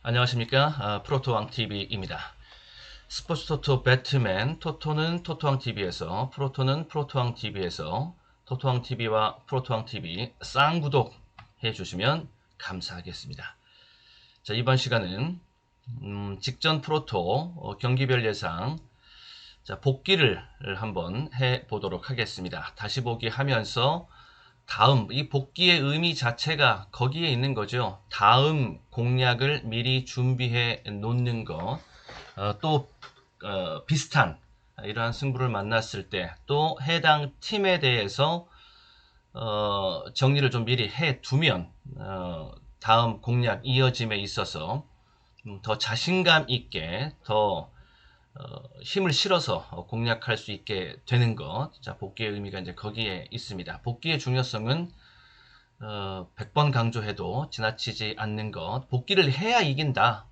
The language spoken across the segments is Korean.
안녕하십니까. 프로토왕TV입니다. 스포츠 토토 배트맨, 토토는 토토왕TV에서, 프로토는 프로토왕TV에서, 토토왕TV와 프로토왕TV 쌍구독 해주시면 감사하겠습니다. 자, 이번 시간은 직전 프로토 경기별 예상, 자, 복귀를 한번 해보도록 하겠습니다. 다시 보기 하면서 다음, 이 복귀의 의미 자체가 거기에 있는 거죠. 다음 공략을 미리 준비해 놓는 것. 또 비슷한 이러한 승부를 만났을 때 또 해당 팀에 대해서 정리를 좀 미리 해 두면 다음 공략 이어짐에 있어서 더 자신감 있게 더 힘을 실어서 공략할 수 있게 되는 것. 자, 복귀의 의미가 이제 거기에 있습니다. 복귀의 중요성은 100번 강조해도 지나치지 않는 것. 복귀를 해야 이긴다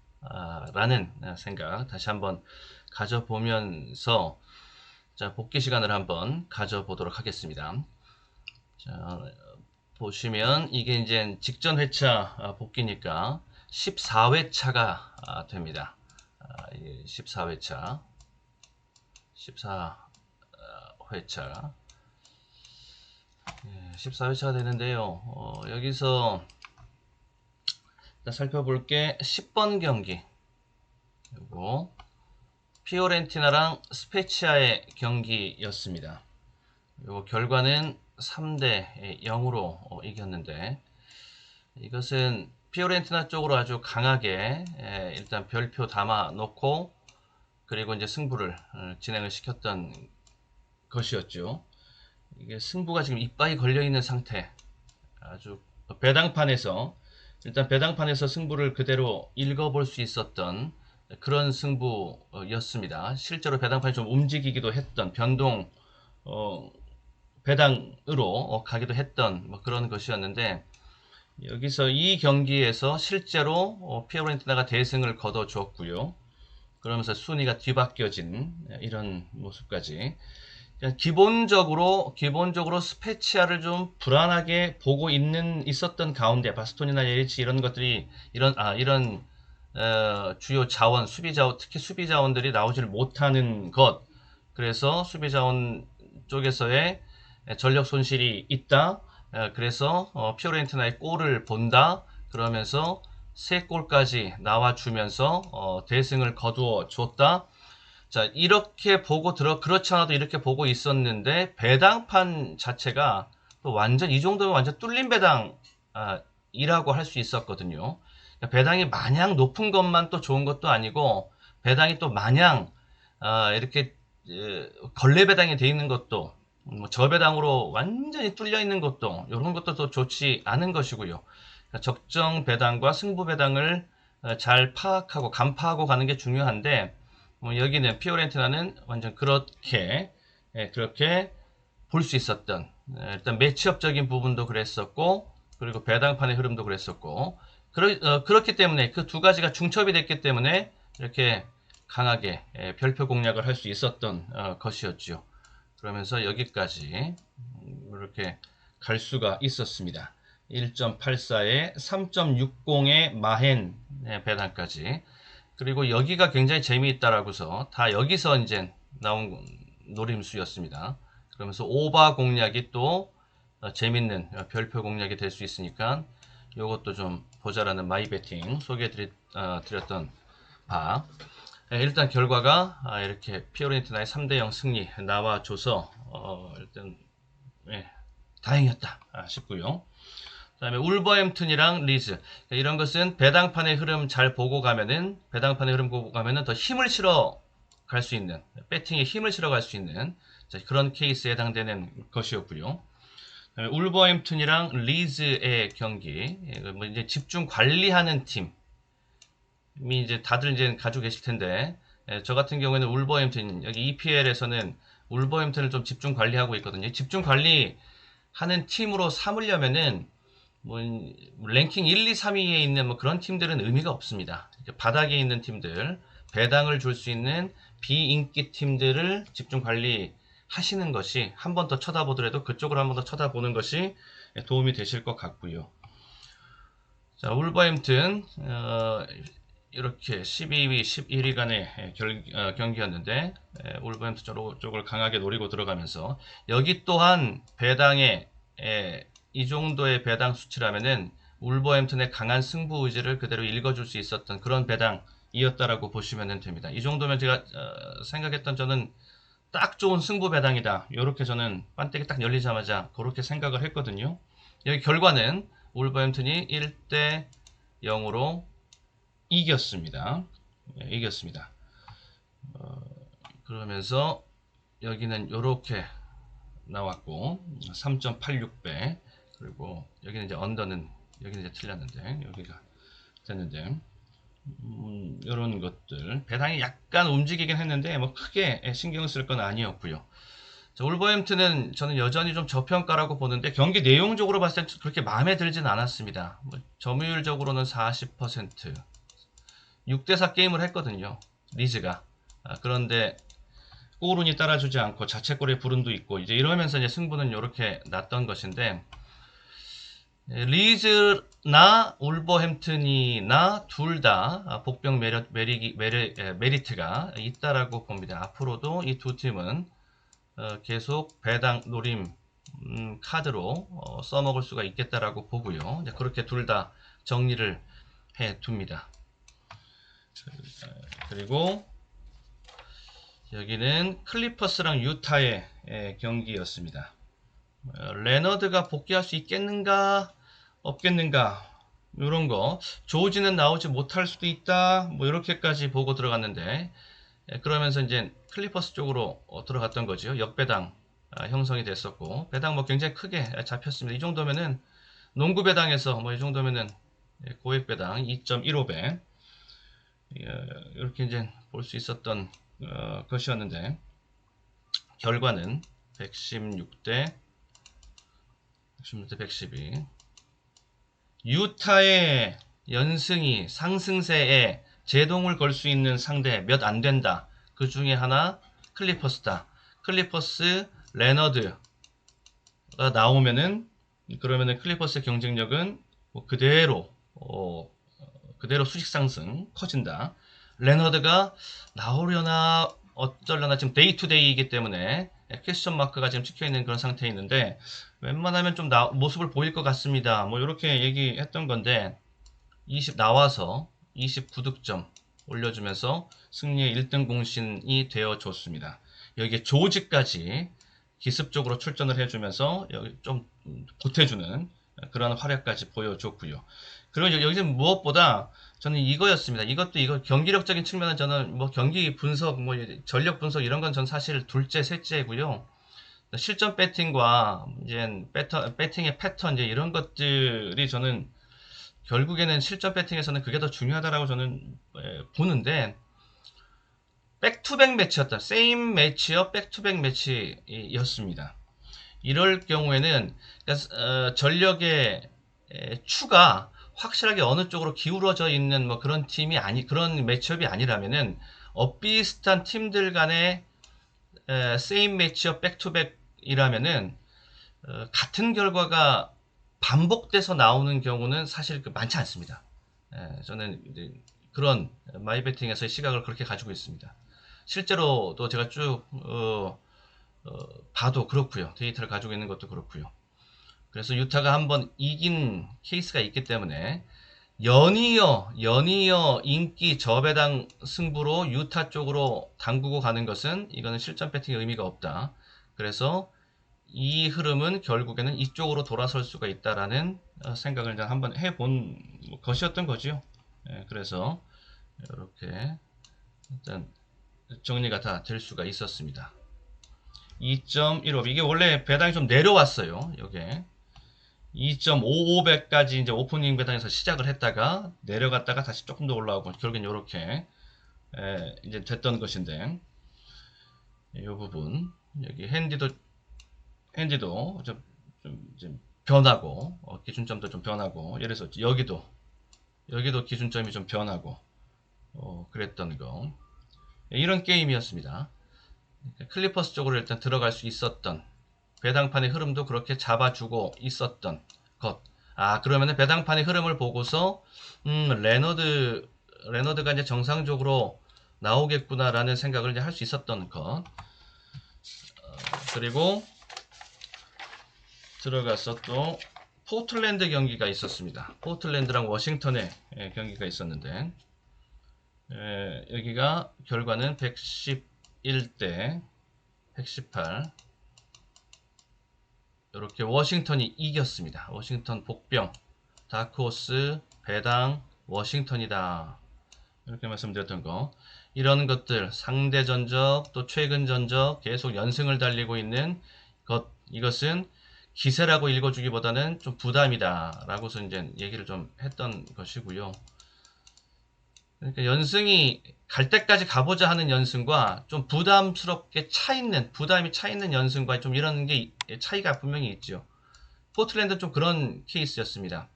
라는 생각 다시 한번 가져보면서 자, 복귀 시간을 한번 가져보도록 하겠습니다. 자, 보시면 이게 이제 직전 회차 복귀니까 14회차가 됩니다. 14회차 14회차 14회차가 되는데요. 여기서 살펴볼 게 10번 경기 그리고 피오렌티나랑 스페치아의 경기였습니다. 요 결과는 3대 0으로 이겼는데 이것은 피오렌티나 쪽으로 아주 강하게 일단 별표 담아 놓고 그리고 이제 승부를 진행을 시켰던 것이었죠. 이게 승부가 지금 이빠이 걸려 있는 상태. 아주 배당판에서 일단 배당판에서 승부를 그대로 읽어볼 수 있었던 그런 승부였습니다. 실제로 배당판이 좀 움직이기도 했던 변동 배당으로 가기도 했던 뭐 그런 것이었는데 여기서 이 경기에서 실제로 피오렌티나가 대승을 거둬주었고요. 그러면서 순위가 뒤바뀌어진 이런 모습까지. 기본적으로 스페치아를 좀 불안하게 보고 있었던 가운데 바스토니나 예리치 이런 것들이 이런 주요 자원 수비 자원 특히 수비 자원들이 나오질 못하는 것. 그래서 수비 자원 쪽에서의 전력 손실이 있다. 그래서 피오렌티나의 골을 본다. 그러면서 3골까지 나와주면서 대승을 거두어 줬다. 자, 이렇게 보고 그렇지 않아도 이렇게 보고 있었는데 배당판 자체가 또 완전 이 정도면 완전 뚫린 배당이라고 할 수 있었거든요. 배당이 마냥 높은 것만 또 좋은 것도 아니고 배당이 또 마냥 이렇게 걸레 배당이 돼 있는 것도 뭐 저배당으로 완전히 뚫려 있는 것도 이런 것도 또 좋지 않은 것이고요. 그러니까 적정 배당과 승부 배당을 잘 파악하고 간파하고 가는 게 중요한데 여기는 피오렌티나는 완전 그렇게 볼 수 있었던 일단 매치업적인 부분도 그랬었고 그리고 배당판의 흐름도 그랬었고 그렇기 때문에 그 두 가지가 중첩이 됐기 때문에 이렇게 강하게 별표 공략을 할 수 있었던 것이었죠. 그러면서 여기까지 이렇게 갈 수가 있었습니다. 1.84에 3.60의 마헨 배당까지. 그리고 여기가 굉장히 재미있다라고서 다 여기서 이제 나온 노림수였습니다. 그러면서 오바 공략이 또 재밌는 별표 공략이 될 수 있으니까 이것도 좀 보자라는 마이베팅 소개해 드렸던 바. 일단 결과가 이렇게 피오렌티나의 3대0 승리 나와줘서 일단 다행이었다 싶고요. 그 다음에 울버햄튼이랑 리즈 이런 것은 배당판의 흐름 잘 보고 가면은 더 힘을 실어 갈 수 있는 배팅에 힘을 실어 갈 수 있는 그런 케이스에 해당되는 것이었고요. 울버햄튼이랑 리즈의 경기 뭐 이제 집중 관리하는 팀이 이제 다들 이제 가지고 계실 텐데 저 같은 경우에는 울버햄튼 여기 EPL에서는 울버햄튼을 좀 집중 관리하고 있거든요. 집중 관리하는 팀으로 삼으려면은 뭐 랭킹 1, 2, 3위에 있는 뭐 그런 팀들은 의미가 없습니다. 바닥에 있는 팀들, 배당을 줄 수 있는 비인기 팀들을 집중 관리하시는 것이 한 번 더 쳐다보더라도 그쪽으로 한 번 더 쳐다보는 것이 도움이 되실 것 같고요. 자, 울버햄튼 이렇게 12위, 11위 간의 경기였는데 울버햄튼 쪽을 강하게 노리고 들어가면서 여기 또한 배당에 이 정도의 배당 수치라면은 울버햄튼의 강한 승부 의지를 그대로 읽어줄 수 있었던 그런 배당이었다라고 보시면 됩니다. 이 정도면 제가 생각했던 저는 딱 좋은 승부 배당이다. 이렇게 저는 판때기 딱 열리자마자 그렇게 생각을 했거든요. 여기 결과는 울버햄튼이 1대 0으로 이겼습니다. 이겼습니다. 그러면서 여기는 이렇게 나왔고 3.86배 그리고 여기는 이제 언더는 여기는 이제 틀렸는데 여기가 됐는데 이런 것들 배당이 약간 움직이긴 했는데 뭐 크게 신경 쓸 건 아니었고요. 자, 울버햄튼은 저는 여전히 좀 저평가라고 보는데 경기 내용적으로 봤을 때 그렇게 마음에 들진 않았습니다. 뭐 점유율적으로는 40% 6대4 게임을 했거든요. 리즈가. 그런데 골운이 따라주지 않고 자책골의 불운도 있고 이제 이러면서 이제 승부는 이렇게 났던 것인데 리즈나 울버햄튼이나 둘 다 복병 메리트가 있다라고 봅니다. 앞으로도 이 두 팀은 계속 배당 노림 카드로 써먹을 수가 있겠다라고 보고요. 그렇게 둘 다 정리를 해 둡니다. 그리고 여기는 클리퍼스랑 유타의 경기였습니다. 레너드가 복귀할 수 있겠는가 없겠는가 이런 거 조지는 나오지 못할 수도 있다 뭐 이렇게까지 보고 들어갔는데 그러면서 이제 클리퍼스 쪽으로 들어갔던 거죠. 역배당 형성이 됐었고 배당 뭐 굉장히 크게 잡혔습니다. 이 정도면은 농구 배당에서 뭐 이 정도면은 고액 배당 2.15배 이렇게 이제 볼 수 있었던 것이었는데 결과는 116대 112 유타의 연승이 상승세에 제동을 걸 수 있는 상대 몇 안 된다. 그 중에 하나 클리퍼스다. 클리퍼스 레너드가 나오면은 그러면은 클리퍼스의 경쟁력은 뭐 그대로 수직 상승 커진다. 레너드가 나오려나 어쩌려나 지금 데이 투 데이이기 때문에 퀘스천 마크가 지금 찍혀 있는 그런 상태에 있는데 웬만하면 좀 모습을 보일 것 같습니다. 뭐 이렇게 얘기했던 건데 나와서 29득점 올려주면서 승리의 1등 공신이 되어줬습니다. 여기에 조지까지 기습적으로 출전을 해주면서 여기 좀 보태주는 그런 활약까지 보여줬고요. 그리고 여기는 무엇보다 저는 이거였습니다. 이거 경기력적인 측면은 저는 뭐 경기 분석, 뭐 전력 분석 이런 건 전 사실 둘째, 셋째고요. 실전 배팅과 이제 배팅의 패턴 이제 이런 것들이 저는 결국에는 실전 배팅에서는 그게 더 중요하다라고 저는 보는데 백투백 매치였다. 세임 매치업 백투백 매치였습니다. 이럴 경우에는 전력의 추가 확실하게 어느 쪽으로 기울어져 있는 뭐 그런 팀이 그런 매치업이 아니라면은 비슷한 팀들 간의 세임 매치업 백투백이라면은 같은 결과가 반복돼서 나오는 경우는 사실 많지 않습니다. 저는 그런 마이베팅에서의 시각을 그렇게 가지고 있습니다. 실제로도 제가 쭉 봐도 그렇고요. 데이터를 가지고 있는 것도 그렇고요. 그래서 유타가 한번 이긴 케이스가 있기 때문에 연이어 인기 저배당 승부로 유타 쪽으로 당구고 가는 것은 이거는 실전 배팅의 의미가 없다. 그래서 이 흐름은 결국에는 이쪽으로 돌아설 수가 있다라는 생각을 한번 해본 것이었던 거죠. 그래서 이렇게 일단 정리가 다 될 수가 있었습니다. 2.15 이게 원래 배당이 좀 내려왔어요. 요게 2.55배까지 이제 오프닝 배당에서 시작을 했다가 내려갔다가 다시 조금 더 올라오고 결국엔 이렇게 이제 됐던 것인데 이 부분 여기 핸디도 좀 변하고 기준점도 좀 변하고 예를 들어서 여기도 기준점이 좀 변하고 그랬던 거 이런 게임이었습니다. 클리퍼스 쪽으로 일단 들어갈 수 있었던 배당판의 흐름도 그렇게 잡아주고 있었던 것. 그러면은 배당판의 흐름을 보고서 레너드 레너드가 이제 정상적으로 나오겠구나라는 생각을 이제 할 수 있었던 것. 그리고 들어가서 또 포틀랜드 경기가 있었습니다. 포틀랜드랑 워싱턴의 경기가 있었는데 여기가 결과는 111대 118 이렇게 워싱턴이 이겼습니다. 워싱턴 복병 다크호스 배당 워싱턴이다 이렇게 말씀드렸던 거. 이런 것들 상대 전적 또 최근 전적 계속 연승을 달리고 있는 것, 이것은 기세라고 읽어주기보다는 좀 부담이다 라고서 이제 얘기를 좀 했던 것이고요. 그러니까 연승이 갈 때까지 가보자 하는 연승과 좀 부담스럽게 부담이 차 있는 연승과 좀 이런 게 차이가 분명히 있죠. 포틀랜드는 좀 그런 케이스였습니다.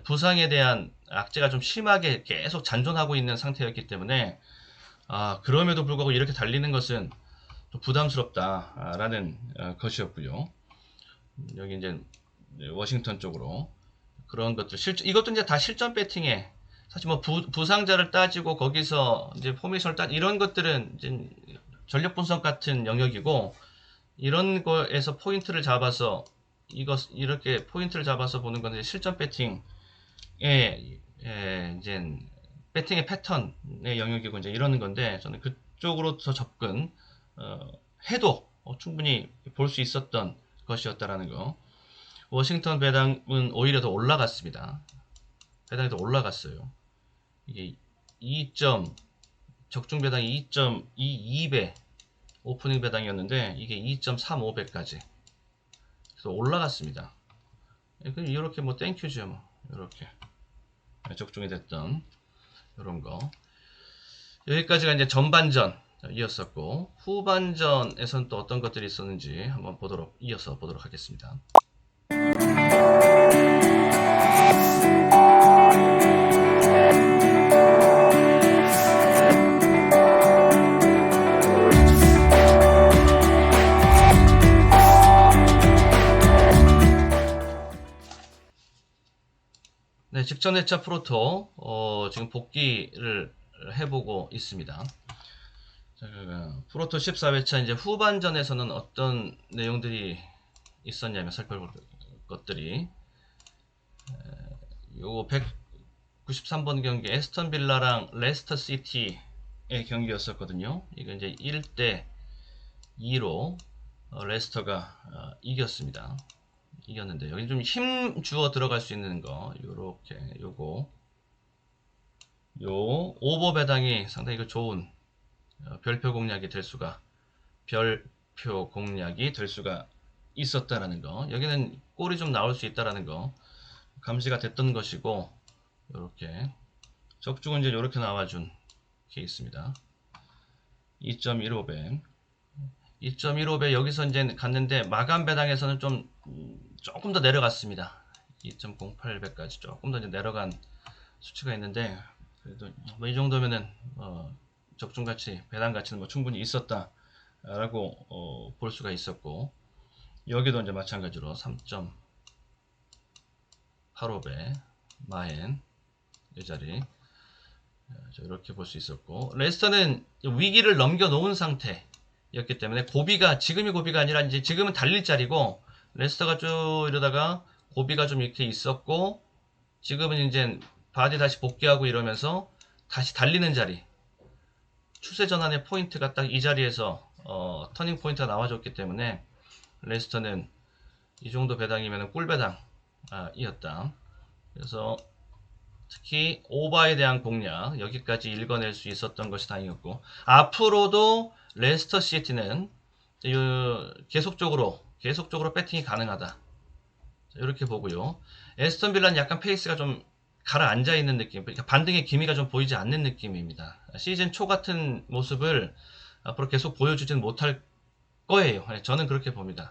부상에 대한 악재가 좀 심하게 계속 잔존하고 있는 상태였기 때문에 그럼에도 불구하고 이렇게 달리는 것은 좀 부담스럽다라는 것이었고요. 여기 이제 워싱턴 쪽으로 그런 것들 이것도 이제 다 실전 배팅에 사실 뭐 부상자를 따지고 거기서 이제 포메이션을 이런 것들은 이제 전력 분석 같은 영역이고 이런 거에서 포인트를 잡아서 이렇게 포인트를 잡아서 보는 건 이제 실전 배팅의 이제 배팅의 패턴의 영역이고 이제 이러는 건데 저는 그쪽으로 더 접근 해도 충분히 볼 수 있었던 것이었다라는 거. 워싱턴 배당은 오히려 더 올라갔습니다. 배당이 더 올라갔어요. 이게 적중 배당이 2.22배 오프닝 배당이었는데 이게 2.35배까지 그래서 올라갔습니다. 이렇게 뭐 땡큐죠. 뭐 이렇게 적중이 됐던 이런 거. 여기까지가 이제 전반전 이었었고 후반전에서는 또 어떤 것들이 있었는지 한번 이어서 보도록 하겠습니다. 네, 직전 회차 프로토 지금 복귀를 해보고 있습니다. 프로토 14회차 이제 후반전에서는 어떤 내용들이 있었냐면 살펴볼 것들이 요거 193번 경기 에스턴 빌라랑 레스터 시티의 경기였었거든요. 이거 이제 1대 2로 레스터가 이겼습니다. 이겼는데 여기 좀 힘 주어 들어갈 수 있는 거 요렇게 요 오버 배당이 상당히 좋은 별표 공략이 될 수가 있었다라는 거. 여기는 골이 좀 나올 수 있다라는 거 감지가 됐던 것이고 이렇게 적중은 이제 이렇게 나와준 케이스입니다. 2.15배 2.15배 여기서 이제 갔는데 마감 배당에서는 조금 더 내려갔습니다. 2.08배까지 조금 더 이제 내려간 수치가 있는데 그래도 뭐 이 정도면은 적중 가치, 배당 가치는 뭐 충분히 있었다라고 볼 수가 있었고 여기도 이제 마찬가지로 3.85배 마엔 이 자리 이렇게 볼 수 있었고 레스터는 위기를 넘겨놓은 상태였기 때문에 지금이 고비가 아니라 이제 지금은 달릴 자리고 레스터가 쭉 이러다가 고비가 좀 이렇게 있었고 지금은 이제 바디 다시 복귀하고 이러면서 다시 달리는 자리 추세 전환의 포인트가 딱 이 자리에서 터닝 포인트가 나와줬기 때문에 레스터는 이 정도 배당이면 꿀배당이었다. 그래서 특히 오바에 대한 공략 여기까지 읽어낼 수 있었던 것이 다행이었고 앞으로도 레스터 시티는 계속적으로 배팅이 가능하다. 이렇게 보고요. 에스턴 빌라는 약간 페이스가 좀 가라앉아 있는 느낌, 그러니까 반등의 기미가 좀 보이지 않는 느낌입니다. 시즌 초 같은 모습을 앞으로 계속 보여주지는 못할 거예요. 저는 그렇게 봅니다.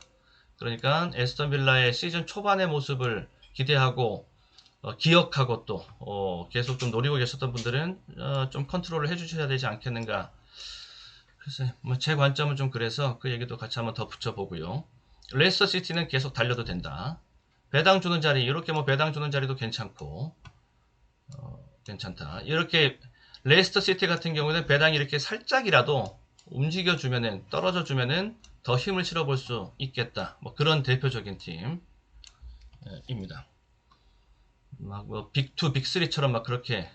그러니까 에스턴 빌라의 시즌 초반의 모습을 기대하고 기억하고 또 계속 좀 노리고 계셨던 분들은 좀 컨트롤을 해주셔야 되지 않겠는가. 그래서 뭐 제 관점은 좀 그래서 그 얘기도 같이 한번 더 붙여보고요. 레스터 시티는 계속 달려도 된다. 배당 주는 자리 이렇게 뭐 배당 주는 자리도 괜찮고 괜찮다. 이렇게 레스터 시티 같은 경우는 배당이 이렇게 살짝이라도 움직여주면은, 떨어져주면은 더 힘을 실어볼 수 있겠다. 뭐 그런 대표적인 팀입니다. 막 뭐 빅2, 빅3처럼 막 그렇게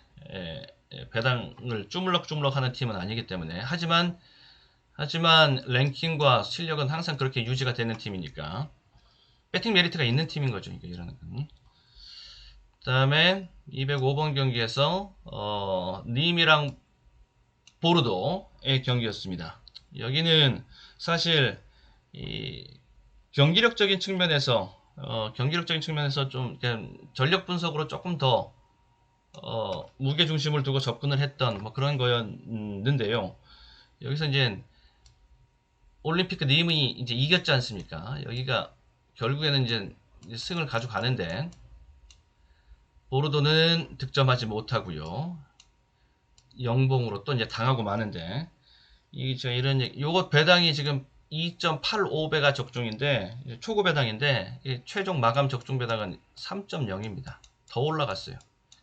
배당을 주물럭주물럭 하는 팀은 아니기 때문에, 하지만 랭킹과 실력은 항상 그렇게 유지가 되는 팀이니까 배팅 메리트가 있는 팀인 거죠. 이게 이러는 건. 그 다음에 205번 경기에서 님이랑 보르도의 경기였습니다. 여기는 사실 이 경기력적인 측면에서 좀 전력 분석으로 조금 더 무게 중심을 두고 접근을 했던 뭐 그런 거였는데요. 여기서 이제 올림픽 님이 이제 이겼지 않습니까? 여기가 결국에는 이제 승을 가져가는데 보르도는 득점하지 못하고요. 영봉으로 또 이제 당하고 마는데, 요거 배당이 지금 2.85배가 적중인데, 초고 배당인데, 최종 마감 적중 배당은 3.0입니다. 더 올라갔어요.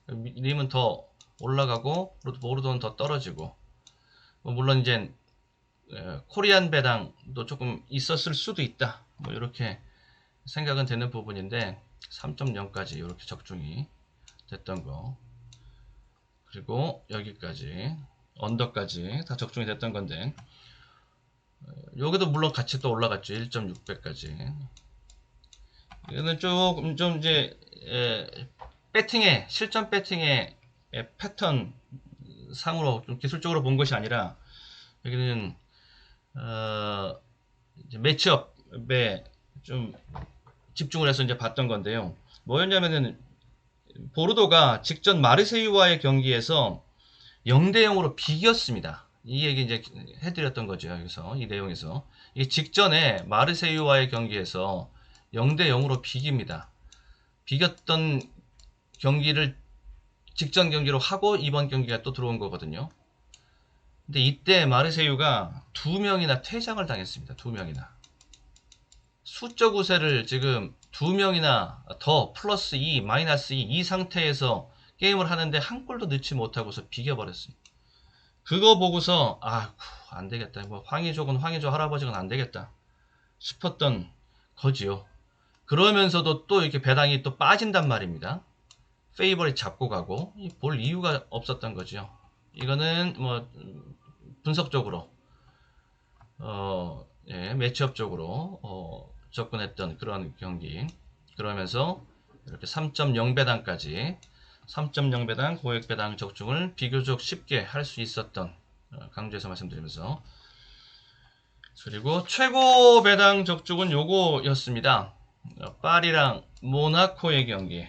님은 더 올라가고, 보르도는 더 떨어지고, 물론 이제, 코리안 배당도 조금 있었을 수도 있다. 뭐, 이렇게 생각은 되는 부분인데, 3.0까지 이렇게 적중이 됐던 거. 그리고 여기까지 언더까지 다 적중이 됐던 건데, 여기도 물론 같이 또 올라갔죠. 1.6배까지. 이거는 조금 좀 이제 배팅의 실전 배팅의 패턴 상으로 좀 기술적으로 본 것이 아니라, 여기는 이제 매치업에 좀 집중을 해서 이제 봤던 건데요. 뭐였냐면은 보르도가 직전 마르세유와의 경기에서 0대 0으로 비겼습니다. 이 얘기 이제 해드렸던 거죠. 여기서 이 내용에서 이 직전에 마르세유와의 경기에서 0대 0으로 비깁니다. 비겼던 경기를 직전 경기로 하고 이번 경기가 또 들어온 거거든요. 근데 이때 마르세유가 2명이나 퇴장을 당했습니다. 2명이나. 수적 우세를 지금 2명이나 더 플러스 2, 마이너스 2, 이 상태에서 게임을 하는데 한 골도 넣지 못하고서 비겨버렸습니다. 그거 보고서 안 되겠다. 뭐 황의조 할아버지는 안 되겠다 싶었던 거지요. 그러면서도 또 이렇게 배당이 또 빠진단 말입니다. 페이버릿 잡고 가고 볼 이유가 없었던 거죠. 이거는 뭐 분석적으로 매치업적으로 접근했던 그런 경기. 그러면서 이렇게 3.0배당까지 3.0배당 고액배당 적중을 비교적 쉽게 할 수 있었던, 강조해서 말씀드리면서, 그리고 최고 배당 적중은 요거였습니다. 파리랑 모나코의 경기.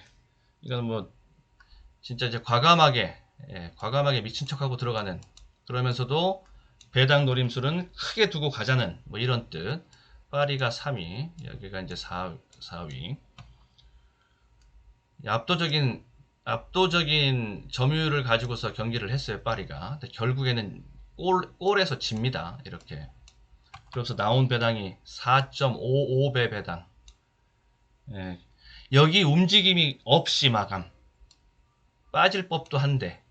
이건 뭐 진짜 이제 과감하게 미친 척하고 들어가는, 그러면서도 배당 노림수는 크게 두고 가자는 뭐 이런 뜻. 파리가 3위, 여기가 이제 4위. 압도적인 점유율을 가지고서 경기를 했어요, 파리가. 근데 결국에는 골에서 집니다. 이렇게. 그래서 나온 배당이 4.55배 배당. 여기 움직임이 없이 마감. 빠질 법도 한데.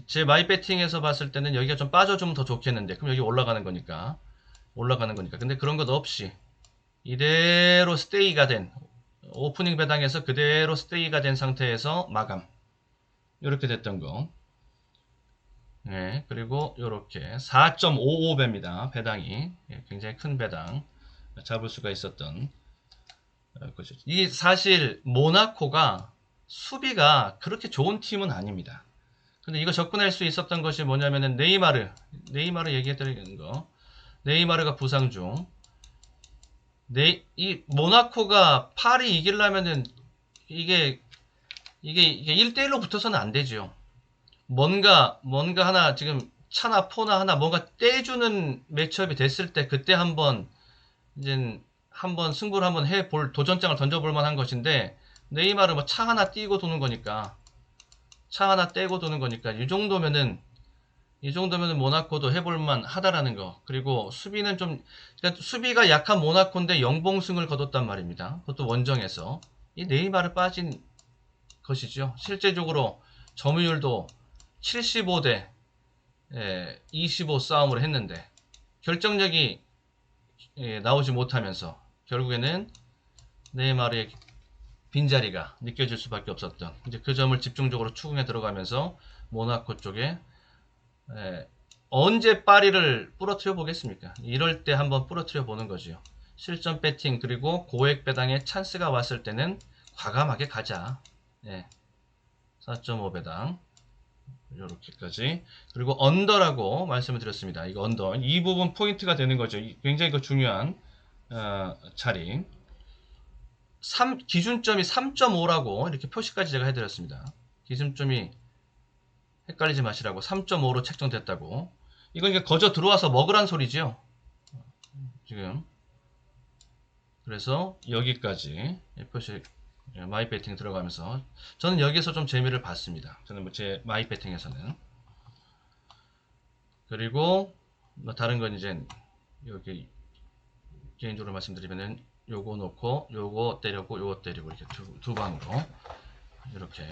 제 마이 배팅에서 봤을 때는 여기가 좀 빠져주면 더 좋겠는데, 그럼 여기 올라가는 거니까. 근데 그런 것 없이 이대로 스테이가 된, 오프닝 배당에서 그대로 스테이가 된 상태에서 마감. 이렇게 됐던 거. 그리고 이렇게 4.55배입니다. 배당이. 굉장히 큰 배당 잡을 수가 있었던 거죠. 이 사실 모나코가 수비가 그렇게 좋은 팀은 아닙니다. 근데 이거 접근할 수 있었던 것이 뭐냐면은 네이마르 얘기했던 거. 네이마르가 부상 중. 이 모나코가 파리 이기려면은 이게 1대1로 붙어서는 안 되죠. 뭔가 하나 지금 차나 포나 하나 뭔가 떼주는 매치업이 됐을 때 그때 한번 승부를 한번 해볼, 도전장을 던져볼 만한 것인데, 네이마르 뭐 차 하나 띄고 도는 거니까, 차 하나 떼고 도는 거니까 이 정도면은 모나코도 해볼만 하다라는 거. 그리고 수비는 그러니까 수비가 약한 모나코인데 영봉승을 거뒀단 말입니다. 그것도 원정에서. 이 네이마르 빠진 것이죠. 실제적으로 점유율도 75대 25 싸움을 했는데 결정력이 나오지 못하면서 결국에는 네이마르의 빈자리가 느껴질 수밖에 없었던, 이제 그 점을 집중적으로 추궁해 들어가면서 모나코 쪽에 언제 파리를 부러뜨려 보겠습니까? 이럴 때 한번 부러뜨려 보는 거지요. 실전 배팅 그리고 고액 배당에 찬스가 왔을 때는 과감하게 가자. 4.5 배당 이렇게까지. 그리고 언더라고 말씀을 드렸습니다. 이거 언더, 이 부분 포인트가 되는 거죠. 굉장히 그 중요한 자리. 기준점이 3.5라고 이렇게 표시까지 제가 해드렸습니다. 기준점이 헷갈리지 마시라고 3.5로 책정됐다고. 이건 이게 거저 들어와서 먹으란 소리죠. 지금. 그래서 여기까지 표시 마이 배팅 들어가면서 저는 여기서 좀 재미를 봤습니다. 저는 뭐 제 마이 배팅에서는. 그리고 뭐 다른 건 이제 여기 개인적으로 말씀드리면은 요거 놓고 요거 때리고 요거 때리고 이렇게 두 방으로 이렇게.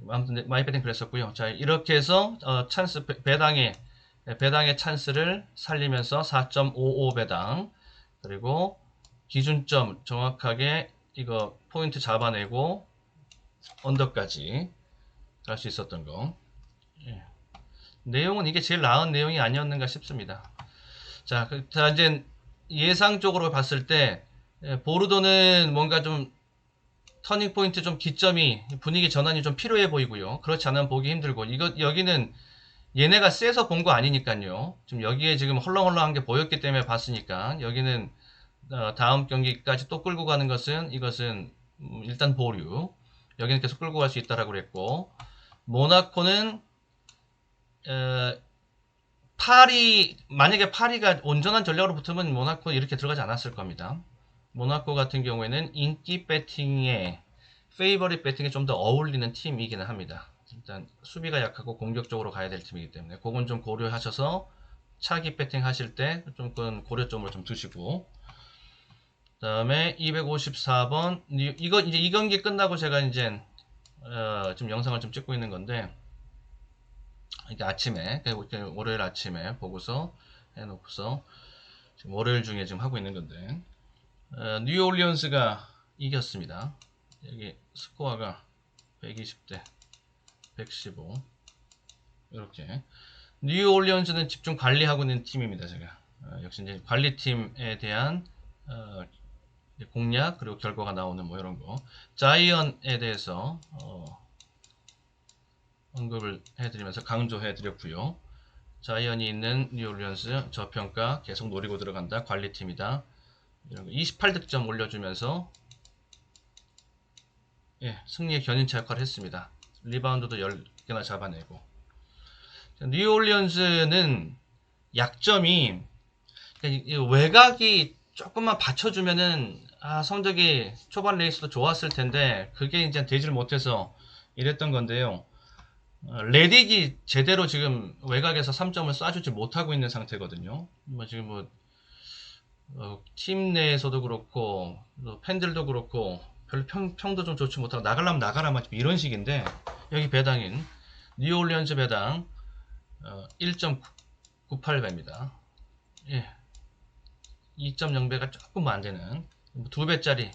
아무튼 마이 배팅 그랬었고요. 자, 이렇게 해서 찬스 배당의 찬스를 살리면서 4.55 배당, 그리고 기준점 정확하게 이거 포인트 잡아내고 언더까지 갈 수 있었던 거. 내용은 이게 제일 나은 내용이 아니었는가 싶습니다. 자, 이제 예상적으로 봤을 때 보르도는 뭔가 좀 터닝 포인트, 좀 기점이, 분위기 전환이 좀 필요해 보이고요. 그렇지 않으면 보기 힘들고, 여기는 얘네가 세서 본 거 아니니까요. 지금 여기에 지금 헐렁헐렁한 게 보였기 때문에 봤으니까, 여기는 다음 경기까지 또 끌고 가는 것은, 이것은 일단 보류. 여기는 계속 끌고 갈 수 있다라고 그랬고, 모나코는 만약에 파리가 온전한 전략으로 붙으면 모나코 이렇게 들어가지 않았을 겁니다. 모나코 같은 경우에는 인기 배팅에, 페이버릿 배팅에 좀 더 어울리는 팀이기는 합니다. 일단 수비가 약하고 공격적으로 가야 될 팀이기 때문에 그건 좀 고려하셔서 차기 배팅 하실 때 좀 그런 고려점을 좀 두시고. 그 다음에 254번 이거 이제 이 경기 끝나고 제가 이제 지금 영상을 좀 찍고 있는 건데, 이게 아침에, 월요일 아침에 보고서 해놓고서 지금 월요일 중에 지금 하고 있는 건데, 뉴올리언스가 이겼습니다. 여기 스코어가 120대 115 이렇게. 뉴올리언스는 집중 관리하고 있는 팀입니다. 제가 역시 이제 관리팀에 대한 공략 그리고 결과가 나오는 뭐 이런 거. 자이언에 대해서 언급을 해드리면서 강조해드렸고요. 자이언이 있는 뉴올리언스 저평가 계속 노리고 들어간다. 관리팀이다. 이런 거 28득점 올려주면서 승리의 견인차 역할을 했습니다. 리바운드도 10개나 잡아내고. 뉴올리언스는 약점이 외곽이 조금만 받쳐주면은 성적이 초반 레이스도 좋았을 텐데 그게 이제 되질 못해서 이랬던 건데요. 레딕이 제대로 지금 외곽에서 3점을 쏴주지 못하고 있는 상태거든요. 지금 팀 내에서도 그렇고 팬들도 그렇고 별로 평도 좀 좋지 못하고 나가려면 나가라 이런 식인데, 여기 배당인 뉴올리언스 배당 1.98배입니다. 2.0배가 조금 안 되는 2배짜리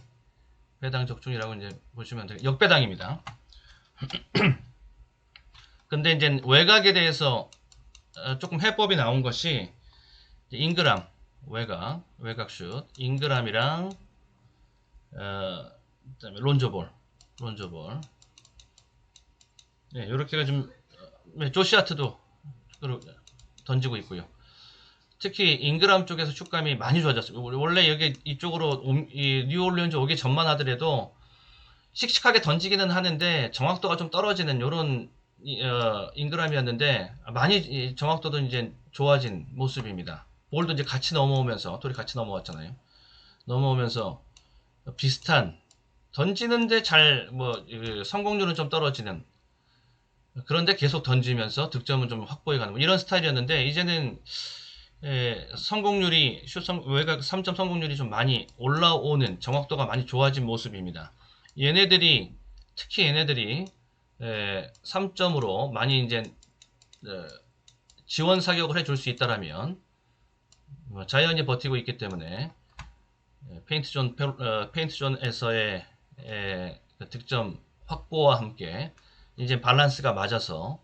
배당 적중이라고 이제 보시면 돼요. 역배당입니다. 근데 이제 외곽에 대해서 조금 해법이 나온 것이 잉그람 외곽 슛, 잉그람이랑 그다음에 론조볼 이렇게가 좀 조시아트도 던지고 있고요. 특히 잉그람 쪽에서 슛감이 많이 좋아졌어요. 원래 여기 이쪽으로 뉴올리언즈 오기 전만 하더라도 씩씩하게 던지기는 하는데 정확도가 좀 떨어지는 요런 잉그람이었는데, 많이 정확도도 이제 좋아진 모습입니다. 볼도 이제 같이 넘어오면서, 둘이 같이 넘어왔잖아요. 넘어오면서 비슷한, 던지는데 성공률은 좀 떨어지는, 그런데 계속 던지면서 득점은 좀 확보해 가는 이런 스타일이었는데, 이제는 성공률이 외곽 3점 성공률이 좀 많이 올라오는, 정확도가 많이 좋아진 모습입니다. 얘네들이 특히 얘네들이 3점으로 많이 이제 지원 사격을 해줄 수 있다라면 자연히 버티고 있기 때문에 페인트존에서의 그 득점 확보와 함께 이제 밸런스가 맞아서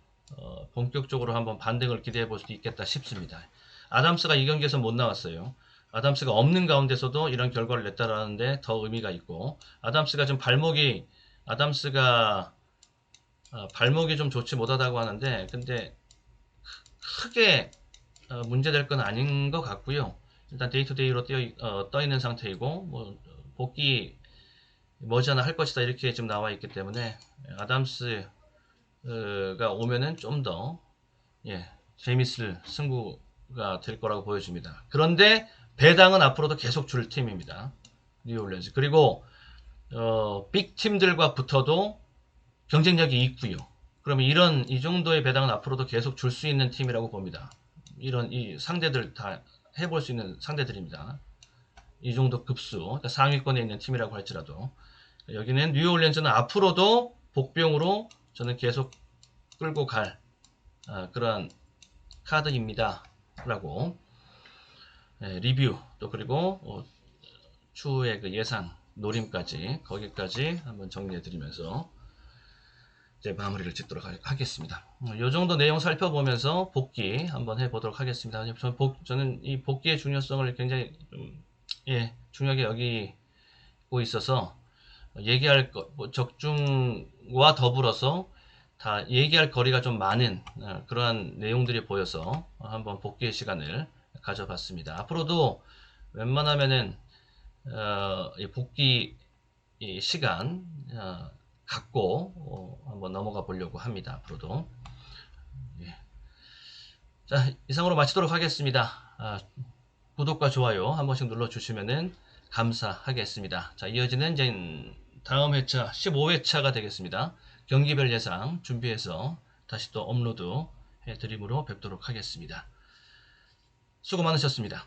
본격적으로 한번 반등을 기대해 볼 수 있겠다 싶습니다. 아담스가 이 경기에서 못 나왔어요. 아담스가 없는 가운데서도 이런 결과를 냈다라는데 더 의미가 있고, 아담스가 발목이 좀 좋지 못하다고 하는데, 근데 크게 문제될 건 아닌 것 같고요. 일단 데이투데이로 떠 있는 상태이고, 뭐 복귀 머지않아 할 것이다 이렇게 지금 나와 있기 때문에 아담스가 오면은 좀 더 재밌을 승부가 될 거라고 보여집니다. 그런데 배당은 앞으로도 계속 줄 팀입니다. 뉴올리언스. 그리고 빅 팀들과 붙어도 경쟁력이 있고요. 그러면 이 정도의 배당은 앞으로도 계속 줄 수 있는 팀이라고 봅니다. 이 상대들 다 해볼 수 있는 상대들입니다. 이 정도 급수, 그러니까 상위권에 있는 팀이라고 할지라도 여기는 뉴올리언스는 앞으로도 복병으로 저는 계속 끌고 갈 그러한 카드입니다. 라고 리뷰 또 그리고 추후의 그 예상 노림까지 거기까지 한번 정리해 드리면서 이제 마무리를 짓도록 하겠습니다. 이 정도 내용 살펴보면서 복귀 한번 해보도록 하겠습니다. 저는 이 복귀의 중요성을 굉장히 중요하게 여기고 있어서 얘기할 적중과 더불어서 다 얘기할 거리가 좀 많은 그러한 내용들이 보여서 한번 복귀의 시간을 가져봤습니다. 앞으로도 웬만하면은 이 복귀 시간 갖고 한번 넘어가 보려고 합니다. 앞으로도. 자, 이상으로 마치도록 하겠습니다. 구독과 좋아요 한 번씩 눌러주시면은 감사하겠습니다. 자, 이어지는 이제 다음 회차 15회차가 되겠습니다. 경기별 예상 준비해서 다시 또 업로드 해드림으로 뵙도록 하겠습니다. 수고 많으셨습니다.